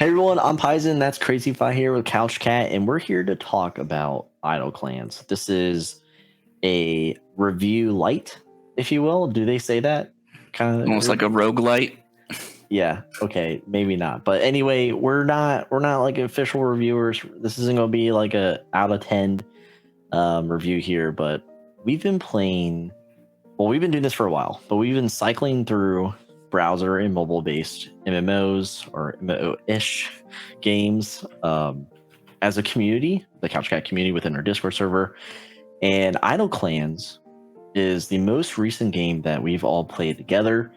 Hey everyone, I'm Paizen. That's Crazy Fi here with Couch Cat, and we're here to talk about Idle Clans. This is a review light, if you will. Do they say that? Kind Almost of. like a roguelite. Yeah. Okay. Maybe not. But anyway, we're not like official reviewers. This isn't gonna be like a out of 10 review here. But we've been playing. Well, we've been doing this for a while, but we've been cycling through browser and mobile-based MMOs or MMO-ish games as a community, the Couch Cat community within our Discord server. And Idle Clans is the most recent game that we've all played together,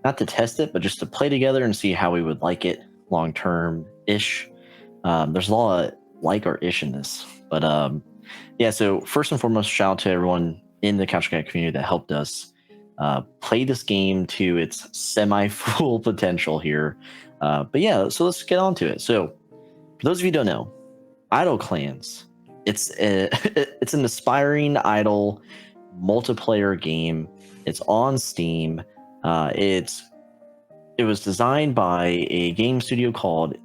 not to test it, but just to play together and see how we would like it long term ish. There's a lot of like or ish in this, but yeah. So first and foremost, shout out to everyone in the Couch Cat community that helped us play this game to its semi full potential here. But yeah, so let's get on to it. So for those of you who don't know, Idle Clans, it's an aspiring idle multiplayer game. It's on Steam. It was designed by a game studio called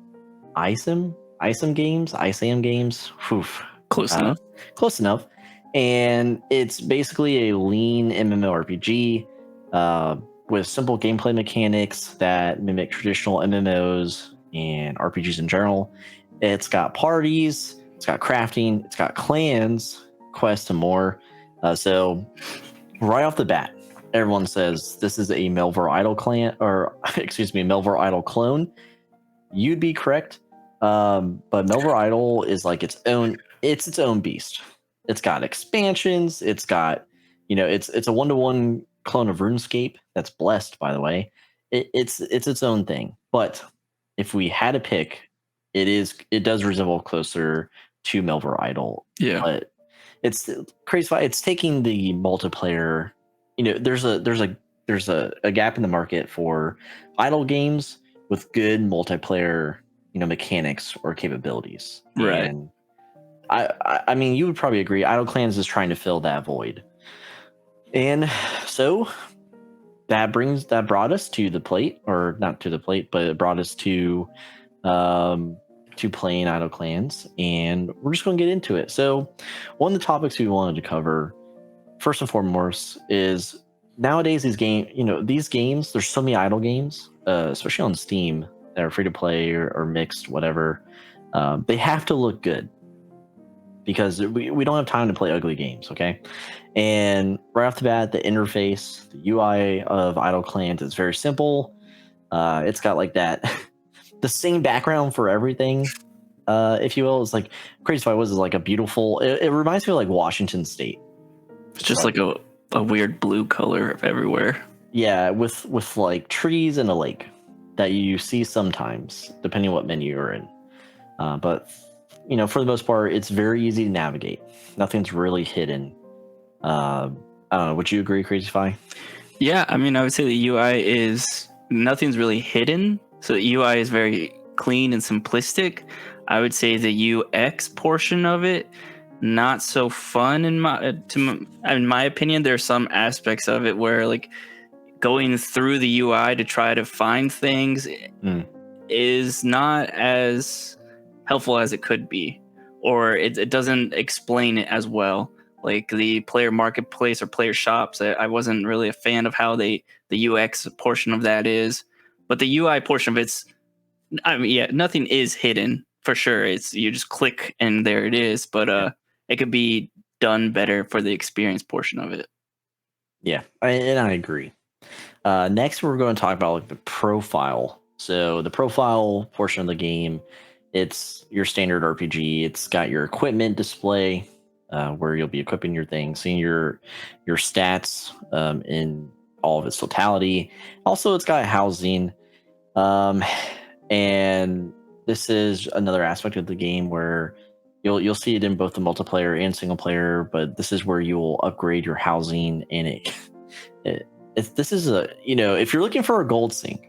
Isam Games. Close enough. Close enough. And it's basically a lean MMORPG with simple gameplay mechanics that mimic traditional MMOs and RPGs in general. It's got parties, it's got crafting, it's got clans, quests, and more. So right off the bat, everyone says this is a Melvor Idle clan, or excuse me, Melvor Idle clone. You'd be correct. But Melvor Idle is like its own beast. It's got expansions. It's got, it's a 1-to-1 clone of RuneScape that's blessed, by the way. It's its own thing. But if we had to pick, it does resemble closer to Melvor Idle. Yeah. But it's crazy. It's taking the multiplayer. There's a gap in the market for idle games with good multiplayer, mechanics or capabilities. Right. And I mean, you would probably agree. Idle Clans is trying to fill that void, and so that brought us to the plate, or not to the plate, but it brought us to playing Idle Clans, and we're just going to get into it. So, one of the topics we wanted to cover, first and foremost, is nowadays these games. There's so many idle games, especially on Steam, that are free to play or mixed, whatever. They have to look good because we don't have time to play ugly games, okay? And right off the bat, the interface, the UI of Idle Clans is very simple. It's got like that, the same background for everything, if you will. It's like Crazy Fight was like a beautiful. It reminds me of like Washington State. It's just like a weird blue color everywhere. Yeah, with like trees and a lake that you see sometimes, depending on what menu you're in. But for the most part, it's very easy to navigate. Nothing's really hidden. I don't know. Would you agree, Crazy Fi? Yeah, I mean, I would say the UI is nothing's really hidden. So the UI is very clean and simplistic. I would say the UX portion of it, not so fun in my opinion. There are some aspects of it where like going through the UI to try to find things is not as helpful as it could be, or it doesn't explain it as well. Like the player marketplace or player shops, I wasn't really a fan of how the UX portion of that is, but the UI portion of nothing is hidden for sure. It's you just click and there it is, but it could be done better for the experience portion of it. Yeah, and I agree. Next, we're going to talk about like the profile. So the profile portion of the game, it's your standard RPG. It's got your equipment display, where you'll be equipping your things, seeing your stats in all of its totality. Also, it's got housing, and this is another aspect of the game where you'll see it in both the multiplayer and single player. But this is where you'll upgrade your housing, and this is if you're looking for a gold sink,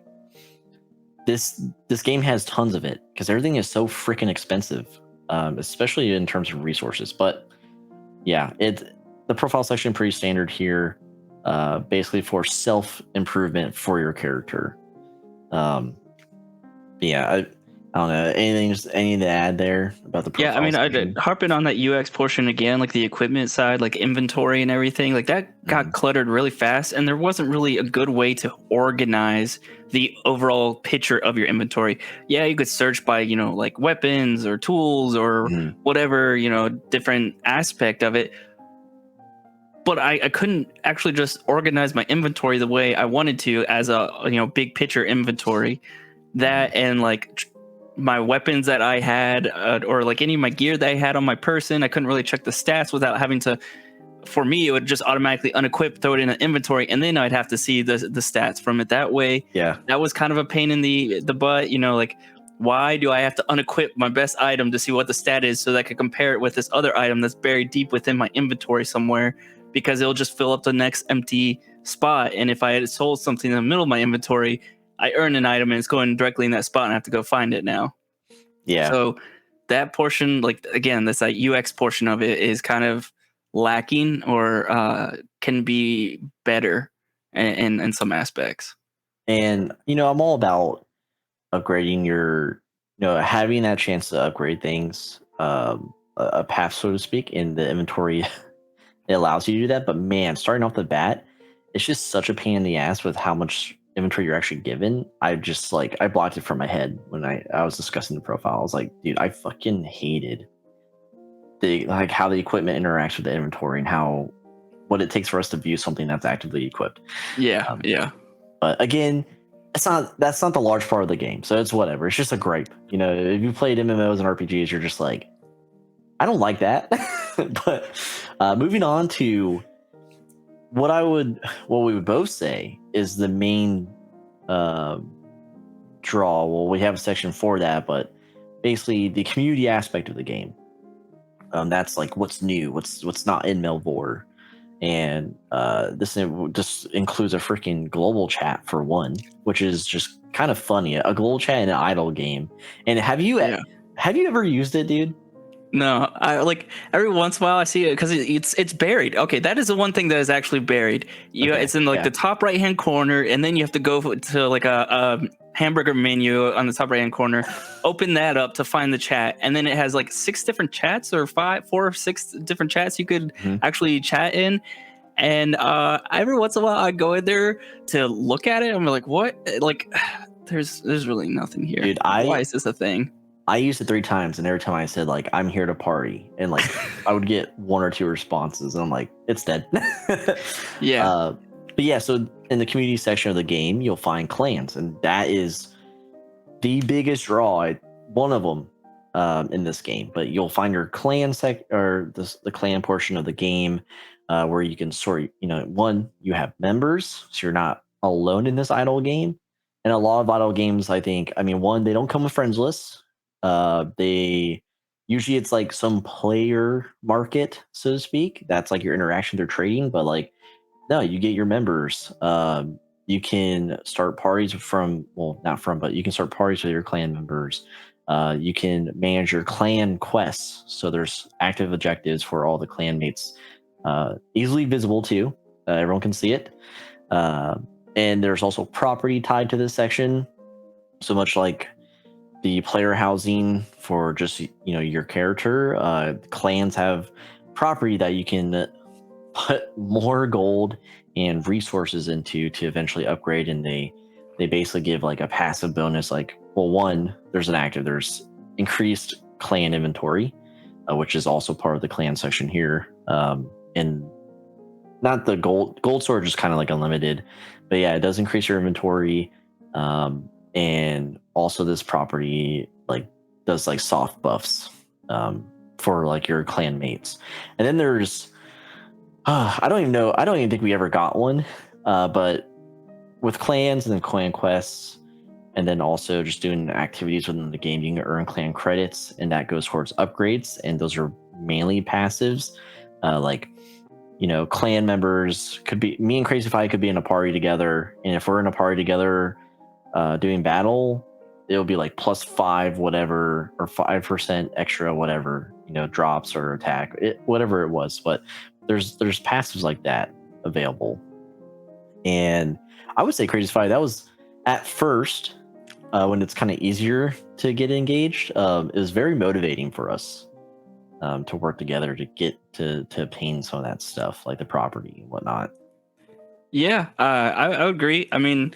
this game has tons of it because everything is so freaking expensive, especially in terms of resources. But yeah, the profile section pretty standard here, basically for self improvement for your character. Yeah, I don't know, anything to add there about the Yeah, I profile mean, I'd section? harping on that UX portion again, like the equipment side, like inventory and everything, like that got cluttered really fast, and there wasn't really a good way to organize the overall picture of your inventory. Yeah, you could search by, like weapons or tools or Mhm. whatever, different aspect of it. But I couldn't actually just organize my inventory the way I wanted to as a big picture inventory. That and like my weapons that I had, or like any of my gear that I had on my person, I couldn't really check the stats without having to. For me, it would just automatically unequip, throw it in an inventory, and then I'd have to see the stats from it that way. Yeah. That was kind of a pain in the butt, like why do I have to unequip my best item to see what the stat is so that I could compare it with this other item that's buried deep within my inventory somewhere, because it'll just fill up the next empty spot. And if I had sold something in the middle of my inventory, I earn an item and it's going directly in that spot and I have to go find it now. Yeah. So that portion, like again, this like UX portion of it is kind of lacking, or can be better in some aspects. And I'm all about upgrading your, having that chance to upgrade things, a path, so to speak, in the inventory. It allows you to do that, but man, starting off the bat, it's just such a pain in the ass with how much inventory you're actually given. I just I blocked it from my head when I was discussing the profile. I was like, dude, I fucking hated the how the equipment interacts with the inventory and how what it takes for us to view something that's actively equipped. Yeah, Um, yeah, but again, that's not the large part of the game, so it's whatever. It's just a gripe. If you played MMOs and RPGs, you're just like, I don't like that. But moving on to what we would both say is the main uh, draw. Well, we have a section for that, but basically the community aspect of the game. That's like what's new, what's not in Melvor, and this just includes a freaking global chat for one, which is just kind of funny. A global chat in an idle game. And have you yeah. ever used it, dude? No, I like every once in a while I see it because it's buried. Okay, that is the one thing that is actually buried. Okay, It's in like yeah. the top right hand corner, and then you have to go to like a hamburger menu on the top right hand corner. Open that up to find the chat, and then it has like 6 different chats, or 4 or 6 different chats you could Mhm. actually chat in. And every once in a while I go in there to look at it. I'm like, what? Like, there's really nothing here. Dude, Why is this a thing? I used it 3 times, and every time I said I'm here to party, and I would get 1 or 2 responses, and I'm like, it's dead. Yeah. But yeah, so in the community section of the game, you'll find clans, and that is the biggest draw, one of them, in this game. But you'll find your clan or the clan portion of the game, where you can sort. One, you have members, so you're not alone in this idle game. And a lot of idle games, I think, one, they don't come with friends lists. They usually it's like some player market, so to speak. That's like your interaction they're trading, but no, you get your members. You can start parties not from, but you can start parties with your clan members. You can manage your clan quests. So there's active objectives for all the clan mates, easily visible too. Everyone can see it. And there's also property tied to this section. So much like the player housing for just your character, clans have property that you can put more gold and resources into to eventually upgrade, and they basically give like a passive bonus. One, there's increased clan inventory, which is also part of the clan section here, and not the gold storage is kind of like unlimited, but yeah, it does increase your inventory, and also this property does soft buffs, for your clan mates. And then there's I don't even know. I don't even think we ever got one. But with clans and then clan quests, and then also just doing activities within the game, you can earn clan credits, and that goes towards upgrades. And those are mainly passives. Clan members could be me and Crazy Fi could be in a party together, and if we're in a party together, doing battle, it'll be +5 whatever, or 5% extra whatever, drops or attack, whatever it was. But there's passives like that available. And I would say Crazy Fi, that was at first when it's kind of easier to get engaged, it was very motivating for us to work together to get to obtain some of that stuff, like the property and whatnot. Yeah, I would agree. I mean,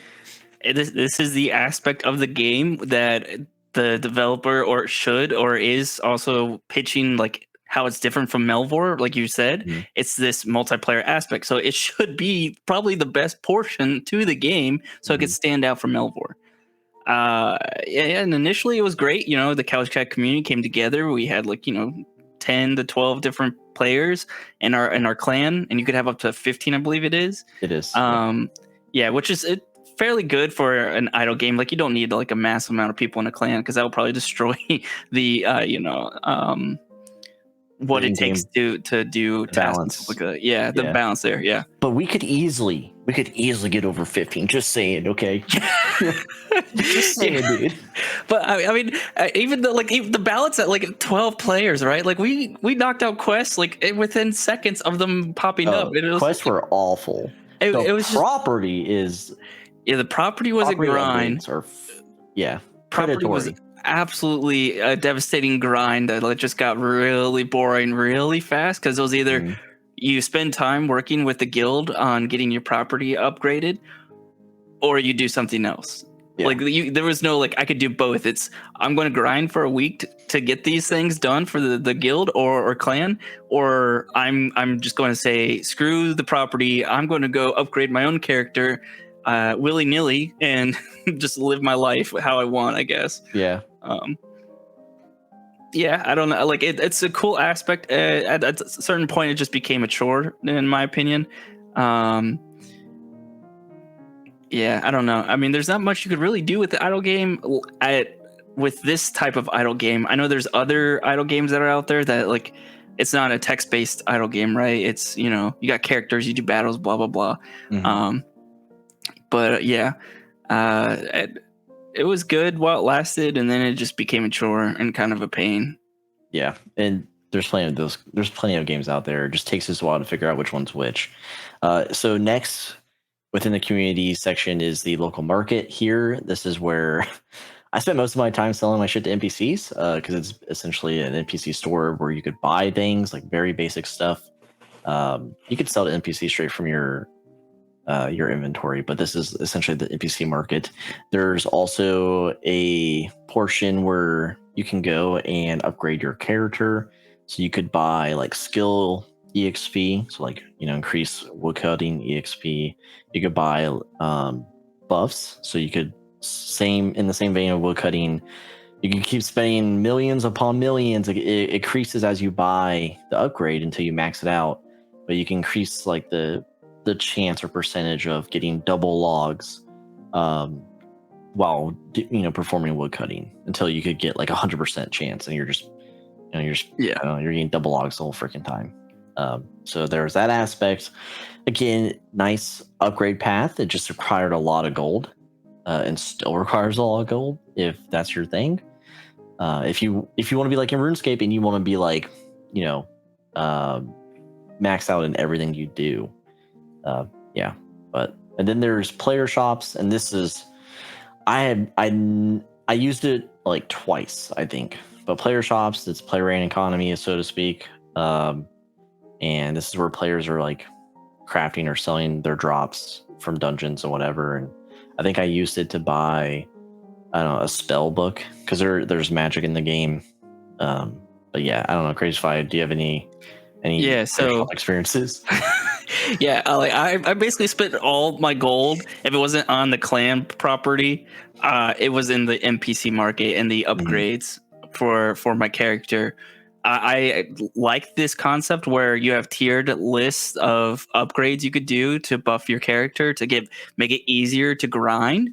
this is the aspect of the game that the developer or should or is also pitching, like how it's different from Melvor. Like you said, Mhm. it's this multiplayer aspect, so it should be probably the best portion to the game, so it could Mhm. stand out from Melvor. Yeah, and initially it was great. You know, the Couch Cat community came together. We had like 10 to 12 different players in our clan, and you could have up to 15, I believe it is. It is. Yeah, which is fairly good for an idle game. Like you don't need like a massive amount of people in a clan because that will probably destroy the what The it takes in-game to do tasks and stuff balance. like that. Yeah, the Yeah. balance there. Yeah. But we could easily get over 15. Just saying, okay? Just saying, dude. But I mean, even the balance at like 12 players, right? Like we knocked out quests like within seconds of them popping up. It was Quests were awful. it The was just property is the property was a grind. upgrades are yeah, Property was predatory. absolutely a devastating grind that like just got really boring really fast because it was either Mhm. you spend time working with the guild on getting your property upgraded, or you do something else. Yeah. Like there was no like I could do both. It's I'm going to grind for a week to get these things done for the guild or clan, or I'm just going to say screw the property. I'm going to go upgrade my own character willy nilly and just live my life how I want, I guess. Yeah. Yeah, I don't know. Like it's a cool aspect. At a certain point, it just became a chore, in my opinion. Yeah, I don't know. I mean, there's not much you could really do with the idle game. With this type of idle game, I know there's other idle games that are out there that like it's not a text-based idle game, right? It's you got characters, you do battles, blah blah blah. Mhm. But yeah, it was good while it lasted, and then it just became a chore and kind of a pain. Yeah, and there's plenty of those. There's plenty of games out there. It just takes us a while to figure out which one's which. So next, within the community section is the local market. Here, this is where I spent most of my time selling my shit to NPCs because it's essentially an NPC store where you could buy things like very basic stuff. You could sell to NPCs straight from your inventory, but this is essentially the NPC market. There's also a portion where you can go and upgrade your character. So you could buy like skill EXP, so like increase woodcutting EXP. You could buy buffs, so you could in the same vein of woodcutting. You can keep spending millions upon millions. It increases as you buy the upgrade until you max it out, but you can increase like the chance or percentage of getting double logs while performing woodcutting until you could get like 100% chance, and you're getting double logs the whole freaking time. So there's that aspect. Again, nice upgrade path. It just required a lot of gold, and still requires a lot of gold if that's your thing. If you want to be like in RuneScape and you want to be like max out in everything you do. Yeah, and then there's player shops, and this is I used it like twice, I think. But player shops, it's player and economy, so to speak. And this is where players are like crafting or selling their drops from dungeons or whatever. And I think I used it to buy, I don't know, a spell book because there's magic in the game. But yeah, I don't know, Crazy Fi, do you have any experiences? Yeah, I basically spent all my gold. If it wasn't on the clan property, it was in the NPC market and the upgrades for my character. I like this concept where you have tiered lists of upgrades you could do to buff your character to make it easier to grind.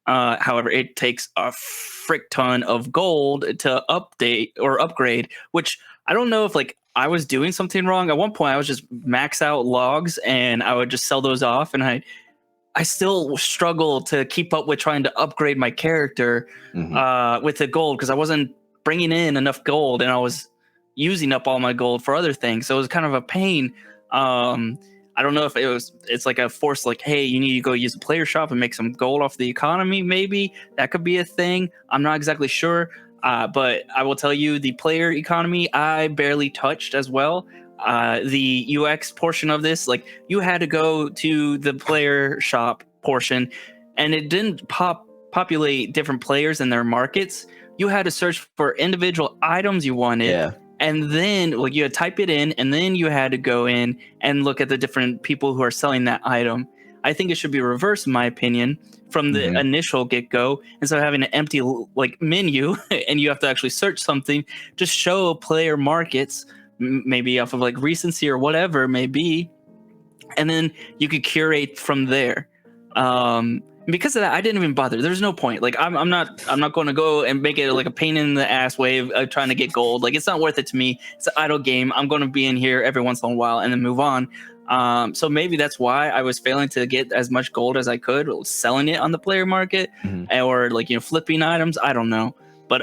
However, it takes a frick ton of gold to update or upgrade, which I don't know if like I was doing something wrong. At one point, I was just max out logs and I would just sell those off, and I still struggle to keep up with trying to upgrade my character with the gold because I wasn't bringing in enough gold, and I was using up all my gold for other things. So it was kind of a pain. I don't know if it's like a force, like, hey, you need to go use a player shop and make some gold off the economy. Maybe that could be a thing. I'm not exactly sure. But I will tell you, the player economy, I barely touched as well. The UX portion of this, like, you had to go to the player shop portion, and it didn't populate different players and their markets. You had to search for individual items you wanted. Yeah. And then, like, you had to type it in, and then you had to go in and look at the different people who are selling that item. I think it should be reversed, in my opinion, from the initial get-go. Instead of having an empty, like, menu, and you have to actually search something, just show player markets, maybe off of, like, recency or whatever it may be, and then you could curate from there. Because of that, I didn't even bother. There's no point. Like, I'm not going to go and make it like a pain in the ass way of trying to get gold. Like, it's not worth it to me. It's an idle game. I'm going to be in here every once in a while and then move on. So maybe that's why I was failing to get as much gold as I could, selling it on the player market, or, like, flipping items. I don't know. But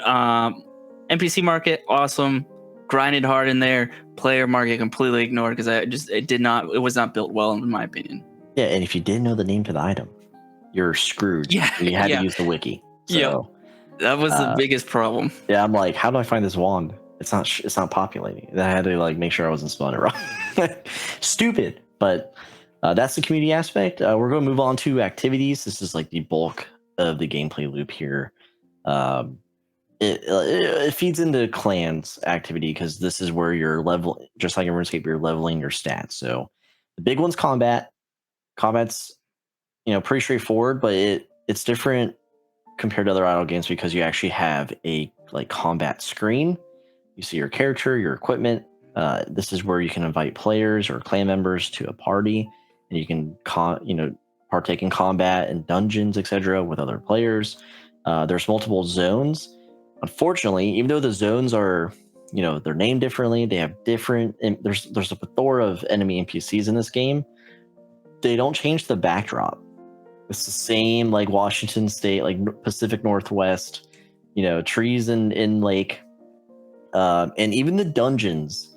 NPC market, awesome. Grinded hard in there. Player market completely ignored, because it was not built well, in my opinion. Yeah, and if you didn't know the name to the item, you're screwed. Yeah, you had to use the wiki. So, yeah, that was the biggest problem. Yeah, I'm like, how do I find this wand? It's not populating. And I had to, like, make sure I wasn't spelling it wrong. Stupid, but that's the community aspect. We're going to move on to activities. This is like the bulk of the gameplay loop here. It feeds into clans activity, because this is where you're level, just like in RuneScape, you're leveling your stats. So the big one's combat. Combat's pretty straightforward, but it's different compared to other idle games, because you actually have a, like, combat screen. You see your character, your equipment. This is where you can invite players or clan members to a party, and you can partake in combat and dungeons, etc., with other players. There's multiple zones. Unfortunately, even though the zones are, they're named differently, they have different. There's a plethora of enemy NPCs in this game. They don't change the backdrop. It's the same, like, Washington State, like Pacific Northwest, trees in lake, and even the dungeons.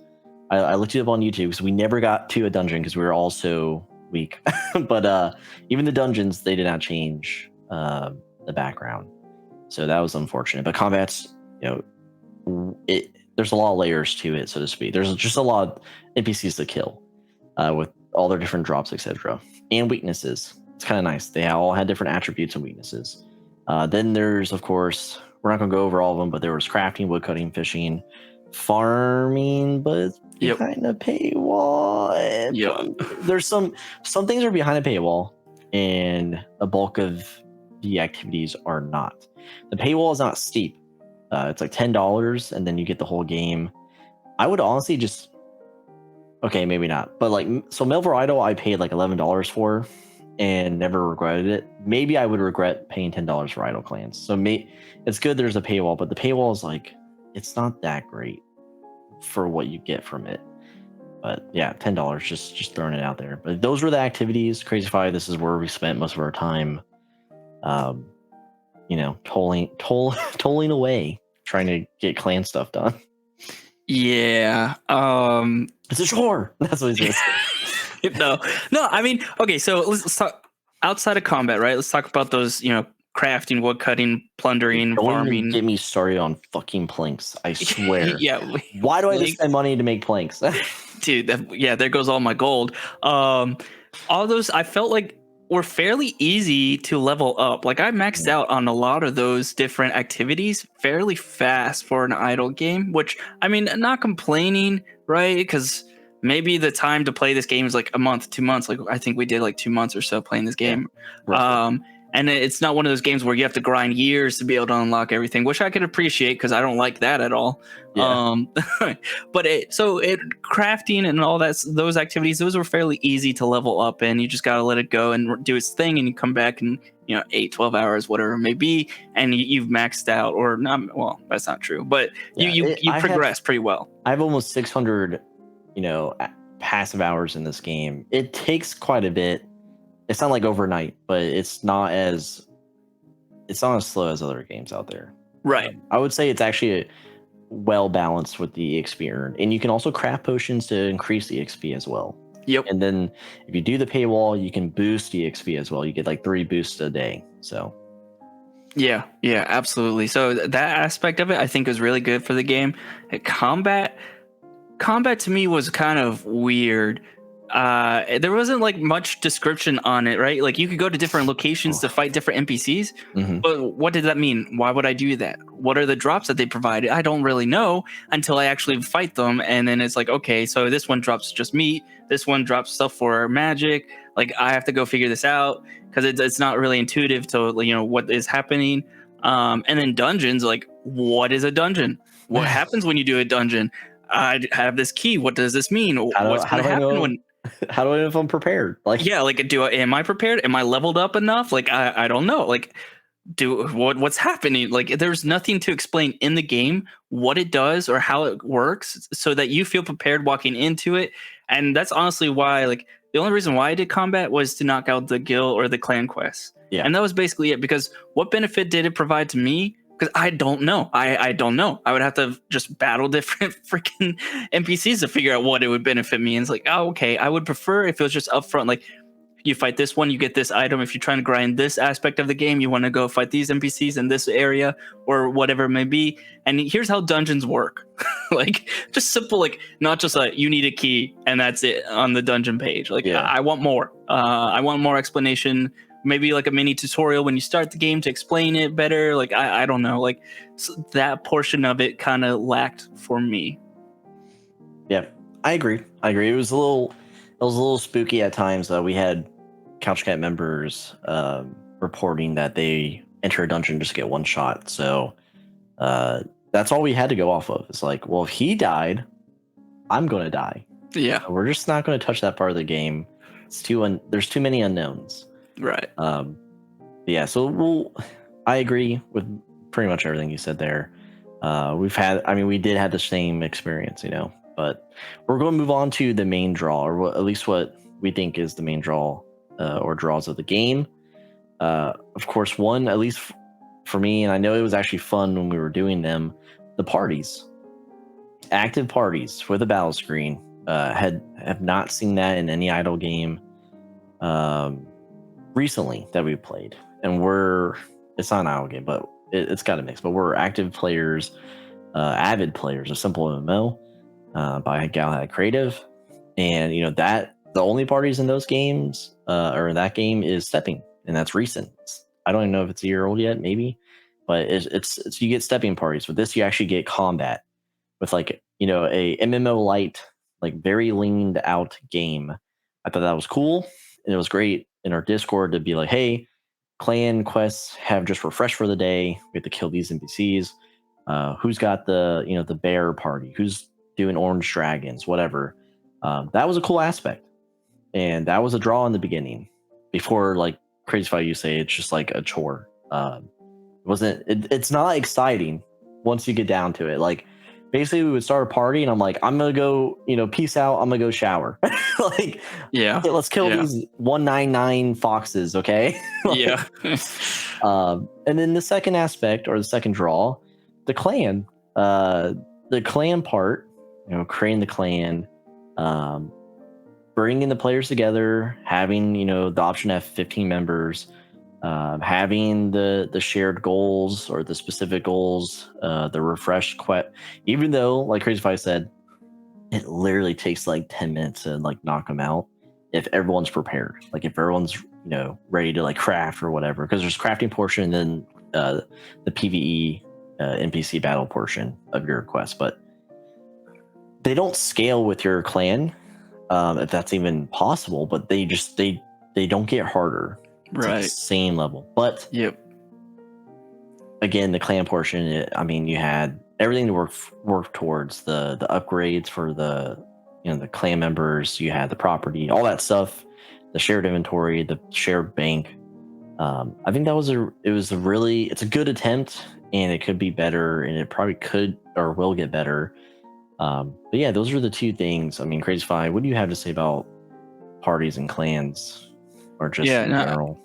I looked it up on YouTube, because we never got to a dungeon because we were all so weak. But even the dungeons, they did not change the background, so that was unfortunate. But combat's, there's a lot of layers to it, so to speak. There's just a lot of NPCs to kill, with all their different drops, etc., and weaknesses. It's kind of nice. They all had different attributes and weaknesses. Then there's, of course, we're not going to go over all of them, but there was crafting, woodcutting, fishing, farming, but it's behind a paywall. There's some things are behind a paywall, and a bulk of the activities are not. The paywall is not steep. It's like $10, and then you get the whole game. I would honestly just, okay, maybe not, but, like, so Melville Idol, I paid like $11 for, and never regretted it. Maybe I would regret paying $10 for Idle Clans. So it's good there's a paywall, but the paywall is, like, it's not that great for what you get from it. But yeah, $10, just throwing it out there. But those were the activities. Crazyfy, this is where we spent most of our time, tolling away, trying to get clan stuff done. Yeah. It's a chore. That's what he's No, I mean, okay, so let's talk outside of combat, right? Let's talk about those, crafting, wood cutting, plundering, farming. Don't get me started on fucking planks. I swear. Yeah. Why do I have to spend money to make planks? Dude, there goes all my gold. All those, I felt like, were fairly easy to level up. Like, I maxed out on a lot of those different activities fairly fast for an idle game, which, I mean, not complaining, right? Because maybe the time to play this game is like a month, 2 months. Like, I think we did like 2 months or so playing this game. Yeah, and it's not one of those games where you have to grind years to be able to unlock everything, which I could appreciate, because I don't like that at all. Yeah. But crafting and all that, those activities, those were fairly easy to level up, and you just got to let it go and do its thing, and you come back in 8-12 hours, whatever it may be, and you've maxed out. Or not, well, that's not true, but you progress pretty well. I have almost 600 passive hours in this game. It takes quite a bit. It's not like overnight, but it's not as slow as other games out there. Right. I would say it's actually well balanced with the XP earned, and you can also craft potions to increase the XP as well. Yep. And then if you do the paywall, you can boost EXP as well. You get like 3 boosts a day. So Yeah, absolutely. So that aspect of it, I think, is really good for the game. Combat to me was kind of weird. There wasn't like much description on it, right? Like you could go to different locations to fight different NPCs, but what did that mean? Why would I do that? What are the drops that they provided? I don't really know until I actually fight them, and then it's like, okay, so this one drops just meat, this one drops stuff for magic. Like I have to go figure this out because it's not really intuitive to what is happening. And then dungeons, like what is a dungeon? What happens when you do a dungeon? I have this key. What does this mean? What's going to happen when? How do I know if I'm prepared? Like, yeah, like am I prepared? Am I leveled up enough? Like I don't know. Like what's happening? Like there's nothing to explain in the game what it does or how it works, so that you feel prepared walking into it. And that's honestly why, like, the only reason why I did combat was to knock out the guild or the clan quests. Yeah. And that was basically it. Because what benefit did it provide to me? Because I don't know. I don't know. I would have to just battle different freaking NPCs to figure out what it would benefit me. And it's like, oh, okay. I would prefer if it was just upfront, like, you fight this one, you get this item. If you're trying to grind this aspect of the game, you want to go fight these NPCs in this area or whatever it may be. And here's how dungeons work. Like, just simple, like, not just like you need a key and that's it on the dungeon page. Like, I want more. I want more explanation. Maybe like a mini tutorial when you start the game to explain it better. Like, I don't know. Like, so that portion of it kind of lacked for me. Yeah, I agree. It was a little spooky at times. We had CouchCat members reporting that they enter a dungeon just to get one shot. So that's all we had to go off of. It's like, well, if he died, I'm going to die. Yeah. So we're just not going to touch that part of the game. There's too many unknowns. Right. Yeah. So I agree with pretty much everything you said there. We did have the same experience, but we're going to move on to the main draw, or at least what we think is the main draw or draws of the game. Of course, one, at least for me, and I know it was actually fun when we were doing them, the parties. Active parties with a battle screen. Have not seen that in any idle game recently that we played. And it's not an idle game, but it's got a mix. But we're active players, avid players of SimpleMMO by Galahad Creative. And, that the only parties in those games or in that game is stepping, and that's recent. I don't even know if it's a year old yet, maybe, but it's you get stepping parties. With this, you actually get combat with like a MMO light, like very leaned out game. I thought that was cool, and it was great in our Discord to be like, hey, clan quests have just refreshed for the day. We have to kill these NPCs. Who's got the bear party? Who's doing orange dragons? Whatever. That was a cool aspect. And that was a draw in the beginning. Before, like Crazyfy, you say it's just like a chore. It's not exciting once you get down to it. Like, basically, we would start a party, and I'm like, I'm gonna go, peace out. I'm gonna go shower. Like, yeah, let's kill these 199 foxes, okay? Like, yeah. And then the second aspect, or the second draw, the clan. The clan part, creating the clan. Bringing the players together, having the option to have 15 members, having the shared goals or the specific goals, the refreshed quest. Even though, like Crazyfy said, it literally takes like 10 minutes to like knock them out if everyone's prepared. Like if everyone's ready to like craft or whatever, because there's crafting portion and then the PvE NPC battle portion of your quest, but they don't scale with your clan. If that's even possible, but they don't get harder. It's right. Like the same level. But again, the clan portion, you had everything to work towards the upgrades for the the clan members. You had the property, all that stuff, the shared inventory, the shared bank. I think it's a good attempt, and it could be better, and it probably could or will get better. But yeah, those are the two things. Crazyfy, what do you have to say about parties and clans, or just in general?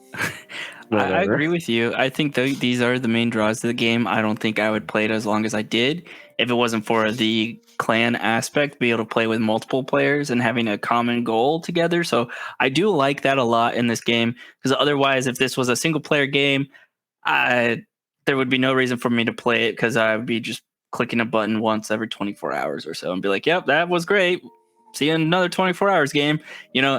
I agree with you. I think these are the main draws to the game. I don't think I would play it as long as I did if it wasn't for the clan aspect, be able to play with multiple players and having a common goal together. So I do like that a lot in this game, because otherwise, if this was a single player game, there would be no reason for me to play it, because I would be just clicking a button once every 24 hours or so and be like, yep, that was great. See you in another 24 hours game.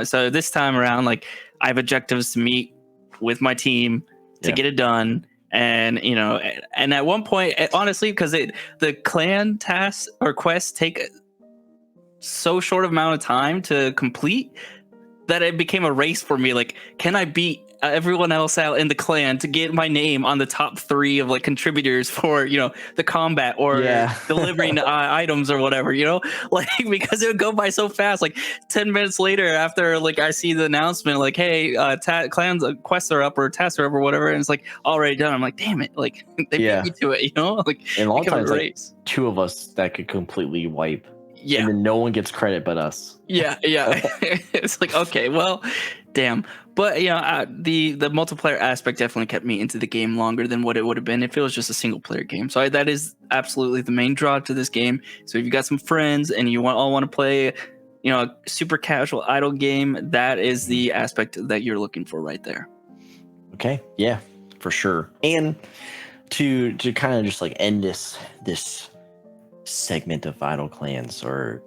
So this time around, like, I have objectives to meet with my team to get it done. And and at one point, honestly, because the clan tasks or quests take so short amount of time to complete, that it became a race for me. Like, can I beat everyone else out in the clan to get my name on the top 3 of like contributors for the combat or delivering items or whatever, like, because it would go by so fast. Like 10 minutes later, after like I see the announcement, like, hey, clans quests are up or tasks are up or whatever, and it's like already done. I'm like, damn it, like they beat me to it, like, and a lot of become a times race. like 2 of us that could completely wipe. Yeah. And then no one gets credit but us. Yeah. It's like, okay, well, damn. But the multiplayer aspect definitely kept me into the game longer than what it would have been if it was just a single player game. So that is absolutely the main draw to this game. So if you got some friends and you all want to play, a super casual idle game, that is the aspect that you're looking for right there. Okay, yeah, for sure. And to kind of just like end this segment of Vital Clans, or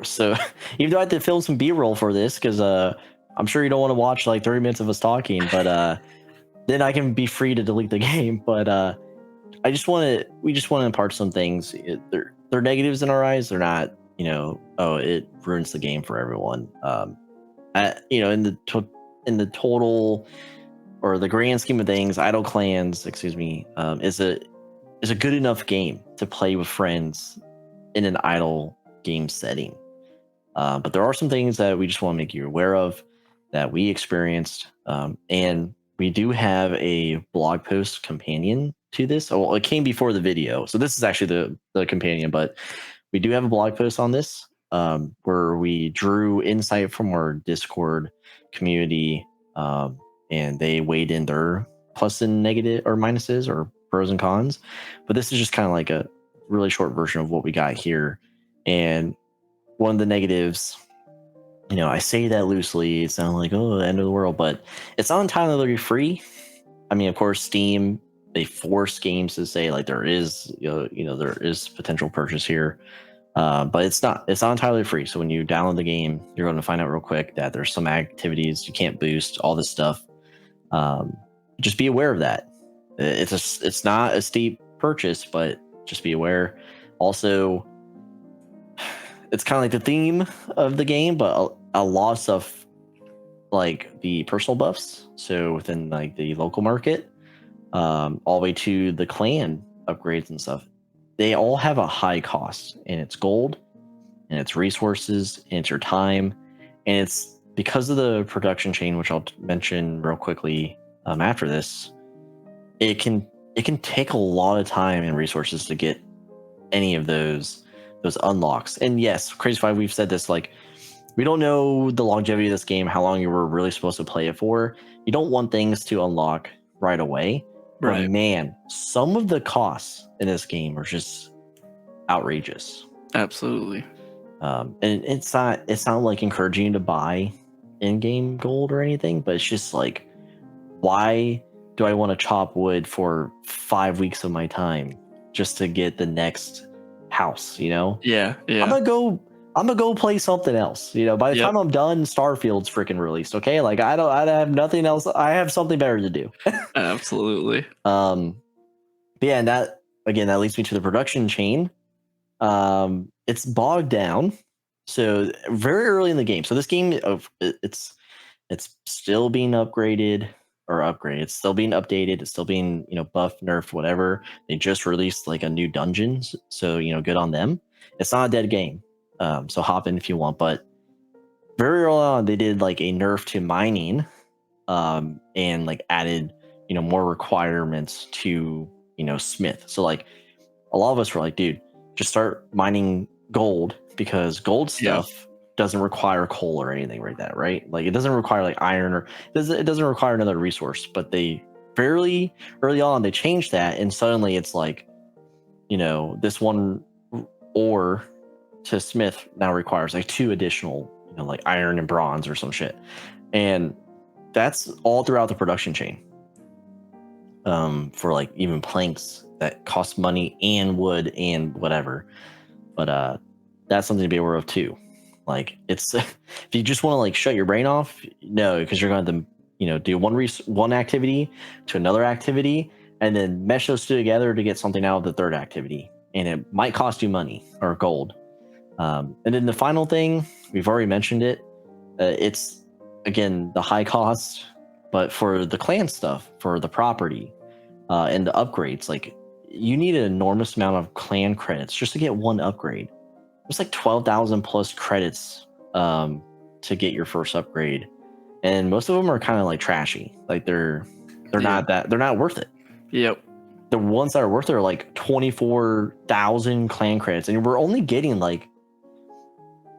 so even though I had to film some B-roll for this, because I'm sure you don't want to watch like 30 minutes of us talking, but then I can be free to delete the game. But we just want to impart some things. They're negatives in our eyes. They're not it ruins the game for everyone. In the total or the grand scheme of things, Idle Clans, is a good enough game to play with friends in an idle game setting. But there are some things that we just want to make you aware of that we experienced. And we do have a blog post companion to this. Oh, it came before the video. So this is actually the companion, but we do have a blog post on this where we drew insight from our Discord community, and they weighed in their plus and negative or minuses or pros and cons. But this is just kind of like a really short version of what we got here. And one of the negatives, I say that loosely, it sounds like, oh, the end of the world, but it's not entirely free. I mean, of course, Steam, they force games to say like there is there is potential purchase here, but it's not entirely free. So when you download the game, you're going to find out real quick that there's some activities you can't boost, all this stuff. Just be aware of that. It's not a steep purchase, but just be aware. Also, it's kind of like the theme of the game, but a loss of like the personal buffs. So within like the local market, all the way to the clan upgrades and stuff, they all have a high cost, and it's gold, and it's resources, and it's your time, and it's because of the production chain, which I'll mention real quickly after this. It can take a lot of time and resources to get any of those unlocks. And yes, Crazy Five, we've said this, like, we don't know the longevity of this game, how long you were really supposed to play it for. You don't want things to unlock right away. Right. But man, some of the costs in this game are just outrageous. Absolutely. And it's not like encouraging you to buy in-game gold or anything, but it's just like, why do I want to chop wood for 5 weeks of my time just to get the next house? Yeah. I'm gonna go play something else. By the time I'm done, Starfield's freaking released. Okay, like I have nothing else. I have something better to do. Absolutely. But yeah, and that leads me to the production chain. It's bogged down. So very early in the game. So this game, it's still being upgraded. It's still being updated. It's still being, buffed, nerfed, whatever. They just released like a new dungeons, so good on them. It's not a dead game, so hop in if you want. But very early on, they did like a nerf to mining, and like added more requirements to Smith. So like a lot of us were like, dude, just start mining gold, because gold stuff doesn't require coal or anything like that, right? Like it doesn't require like iron or it doesn't require another resource. But they fairly early on they changed that, and suddenly it's like, this one ore to smith now requires like 2 additional, like iron and bronze or some shit, and that's all throughout the production chain. For like even planks that cost money and wood and whatever. But that's something to be aware of too. Like it's if you just want to like shut your brain off, no, because you're going to do one activity to another activity and then mesh those two together to get something out of the third activity, and it might cost you money or gold. And then the final thing, we've already mentioned it. It's again the high cost, but for the clan stuff, for the property, and the upgrades, like you need an enormous amount of clan credits just to get one upgrade. It's like 12,000 plus credits to get your first upgrade, and most of them are kind of like trashy. Like they're not worth it. Yep. The ones that are worth it are like 24,000 clan credits, and we're only getting like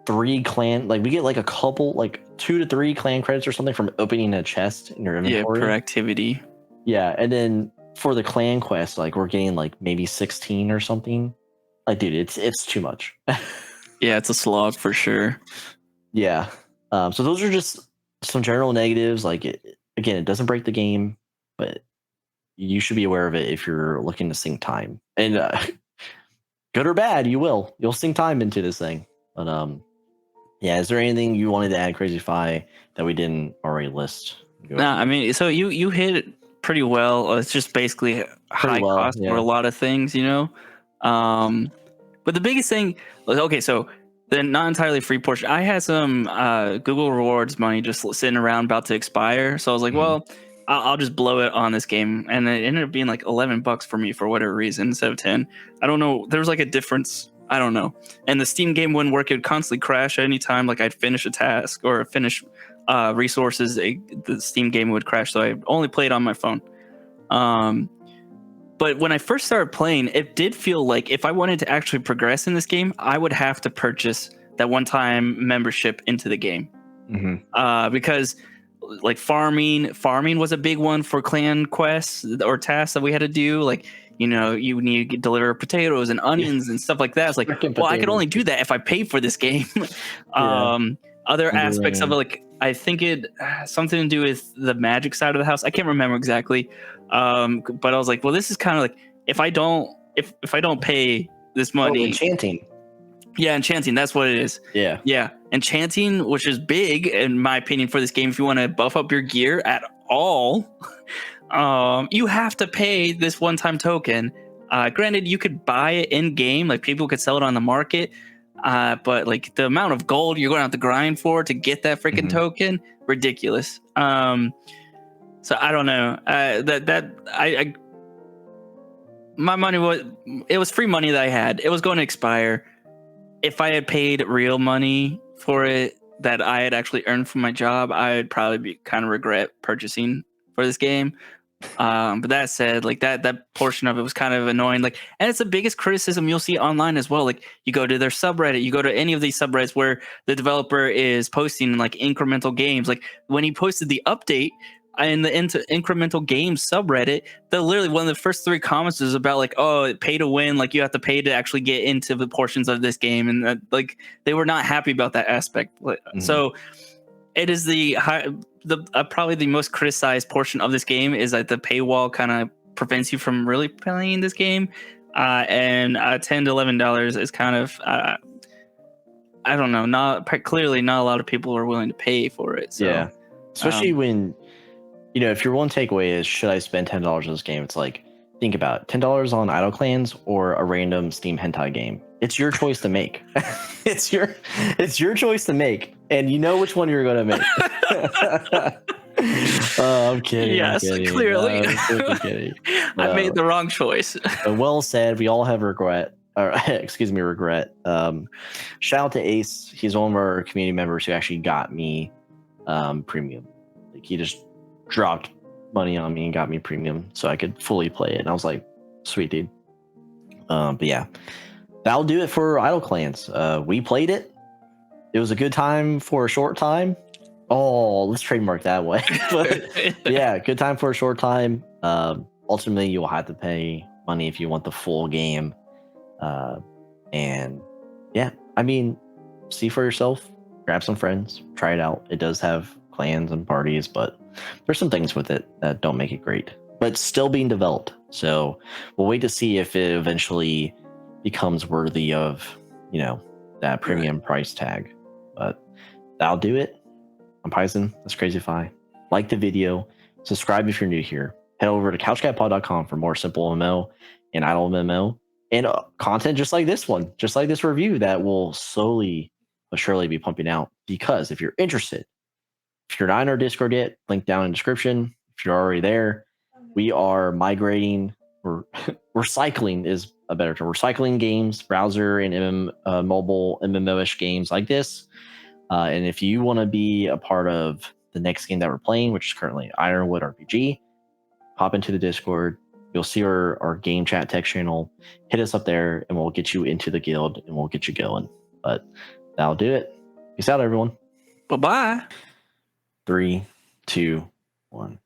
3 clan. Like we get like a couple, like 2 to 3 clan credits or something from opening a chest in your inventory. Yeah, per activity. Yeah, and then for the clan quest, like we're getting like maybe 16 or something. Like, dude, it's too much. Yeah, it's a slog for sure. Yeah. So those are just some general negatives. Like, it doesn't break the game, but you should be aware of it if you're looking to sink time. And good or bad, you'll sink time into this thing. But yeah, is there anything you wanted to add, Crazy Fi, that we didn't already list? Nah, I mean, so you hit it pretty well. It's just basically high cost for a lot of things, But the biggest thing, okay, so the not entirely free portion, I had some Google rewards money just sitting around about to expire. So I was like, well, I'll just blow it on this game. And it ended up being like $11 for me for whatever reason instead of 10. I don't know. There was like a difference. I don't know. And the Steam game wouldn't work. It would constantly crash anytime like I'd finish a task or finish resources. The Steam game would crash. So I only played on my phone. But when I first started playing, it did feel like if I wanted to actually progress in this game, I would have to purchase that one-time membership into the game. Because like farming was a big one for clan quests or tasks that we had to do. Like, you need to deliver potatoes and onions and stuff like that. It's like, well, I could only do that if I pay for this game. Other aspects of it, like I think it something to do with the magic side of the house. I can't remember exactly. But I was like, well, this is kind of like if I don't pay this money. Enchanting. Yeah, enchanting. That's what it is. Yeah. Enchanting, which is big in my opinion for this game. If you want to buff up your gear at all, you have to pay this one-time token. Granted, you could buy it in game, like people could sell it on the market. But like the amount of gold you're going to have to grind for to get that freaking token, ridiculous. So I don't know. My money was free money that I had. It was going to expire. If I had paid real money for it that I had actually earned from my job, I would probably be kind of regret purchasing for this game. But that said, like that portion of it was kind of annoying. Like, and it's the biggest criticism you'll see online as well. Like, you go to their subreddit, you go to any of these subreddits where the developer is posting like incremental games. Like when he posted the update in the incremental games subreddit, literally one of the first 3 comments is about like, oh, pay to win. Like you have to pay to actually get into the portions of this game, and that, like they were not happy about that aspect. So it is probably the most criticized portion of this game is that the paywall kind of prevents you from really playing this game. And $10 to $11 is kind of I don't know. Clearly not a lot of people are willing to pay for it. So, yeah, especially when if your one takeaway is should I spend $10 on this game? It's like, think about it. $10 on Idle Clans or a random Steam hentai game. It's your choice to make. It's your choice to make, and you know which one you're going to make. I'm kidding. Yes, clearly. I'm kidding. I made the wrong choice. Well said. We all have regret. Regret. Shout out to Ace. He's one of our community members who actually got me premium. Like he just dropped money on me and got me premium so I could fully play it. And I was like, sweet dude. But yeah, that'll do it for Idle Clans. We played it. it was a good time for a short time. Oh, let's trademark that way. But yeah, good time for a short time. Ultimately, you'll have to pay money if you want the full game. And yeah, I mean, see for yourself. Grab some friends, try it out. It does have clans and parties, but there's some things with it that don't make it great. But it's still being developed, so we'll wait to see if it eventually becomes worthy of, you know, that premium price tag. But that'll do it. I'm Pison. That's Crazyfy. Like the video. Subscribe if you're new here. Head over to couchcatpod.com for more simple MMO and idle MMO and content just like this one, just like this review that will slowly but surely be pumping out. Because if you're interested, if you're not in our Discord yet, link down in the description. If you're already there, we are migrating or recycling is a better term. Recycling games, browser and mobile MMO-ish games like this. And if you want to be a part of the next game that we're playing, which is currently Ironwood RPG, hop into the Discord. You'll see our game chat text channel. Hit us up there and we'll get you into the guild and we'll get you going. But that'll do it. Peace out, everyone. Bye-bye. 3, 2, 1.